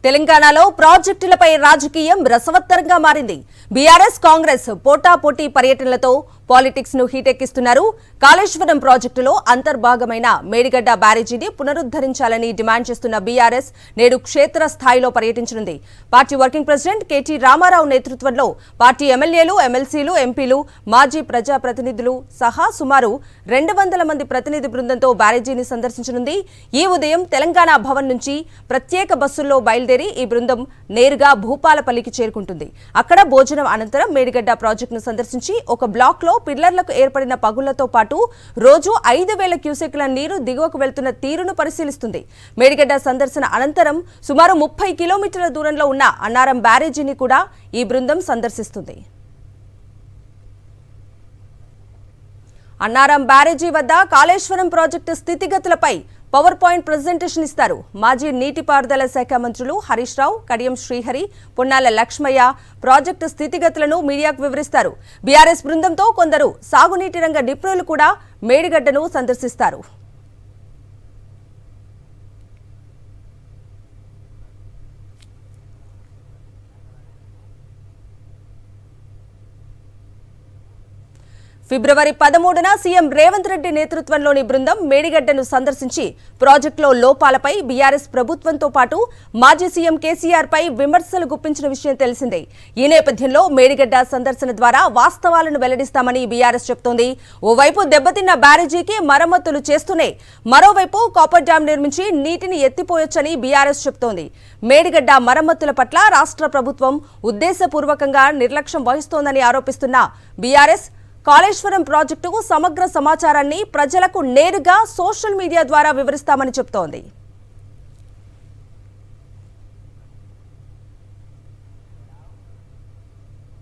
తెలంగాణలో ప్రాజెక్టులపై రాజకీయం రసవత్తరంగా మారింది. బీఆర్ఎస్ కాంగ్రెస్ పోటాపోటీ పర్యటనలతో పాలిటిక్స్ ను హీటెక్కిస్తున్నారు. కాళేశ్వరం ప్రాజెక్టులో అంతర్భాగమైన మేడిగడ్డ బ్యారేజీని పునరుద్ధరించాలని డిమాండ్ చేస్తున్న బీఆర్ఎస్ నేడు క్షేత్ర స్థాయిలో పర్యటించనుంది. Party working president KT Ramarao నేతృత్వంలో పార్టీ ఎమ్మెల్యేలు, ఎమ్మెల్సీలు, ఎంపీలు, మాజీ ప్రజాప్రతినిధులు సహా సుమారు 200 మంది ప్రతినిధి బృందంతో బ్యారేజీని సందర్శించనుంది. ఈ ఉదయం తెలంగాణ భవన్ నుంచి ప్రత్యేక బస్సుల్లో బయలుదేరి ఈ బృందం నేరుగా భూపాలపల్లికి చేరుకుంటుంది. అక్కడ భోజనం అనంతరం మేడిగడ్డ ప్రాజెక్టును సందర్శించి ఒక బ్లాక్ లో పిల్లర్లకు ఏర్పడిన పగుళ్లతో పాటు రోజు 5,000 క్యూసెక్ల నీరు దిగువకు వెళ్తున్న తీరును పరిశీలిస్తుంది. మేడిగడ్డ సందర్శన అనంతరం సుమారు 30 కిలోమీటర్ల దూరంలో ఉన్న అన్నారం బ్యారేజీని కూడా ఈ బృందం సందర్శిస్తుంది. అన్నారం బ్యారేజీ వద్ద కాళేశ్వరం ప్రాజెక్టు స్థితిగతులపై పవర్ పాయింట్ ప్రెజెంటేషన్ ఇస్తారు. మాజీ నీటిపారుదల శాఖ మంత్రులు హరీష్ రావు, కడియం శ్రీహరి, పొన్నాల లక్ష్మయ్య ప్రాజెక్టు స్థితిగతులను మీడియాకు వివరిస్తారు. బీఆర్ఎస్ బృందంతో కొందరు సాగునీటి రంగ నిపుణులు కూడా మేడిగడ్డను సందర్శిస్తారు. ఫిబ్రవరి 13న సీఎం రేవంత్ రెడ్డి నేతృత్వంలోని బృందం మేడిగడ్డను సందర్శించి ప్రాజెక్టులో లోపాలపై బీఆర్ఎస్ ప్రభుత్వంతో పాటు మాజీ సీఎం కేసీఆర్ పై విమర్శలు గుప్పించిన విషయం తెలిసిందే. ఈ నేపథ్యంలో మేడిగడ్డ సందర్శన ద్వారా వాస్తవాలను వెల్లడిస్తామని బీఆర్ఎస్ చెబుతోంది. ఓవైపు దెబ్బతిన్న బ్యారేజీకి మరమ్మతులు చేస్తూనే మరోవైపు కాపర్ డ్యాం నిర్మించి నీటిని ఎత్తిపోయొచ్చని బీఆర్ఎస్ చెబుతోంది. మేడిగడ్డ మరమ్మతుల పట్ల రాష్ట్ర ప్రభుత్వం ఉద్దేశపూర్వకంగా నిర్లక్ష్యం వహిస్తోందని ఆరోపిస్తున్న బీఆర్ఎస్ కాళేశ్వరం ప్రాజెక్టుకు సమగ్ర సమాచారాన్ని ప్రజలకు నేరుగా సోషల్ మీడియా ద్వారా వివరిస్తామని చెబుతోంది.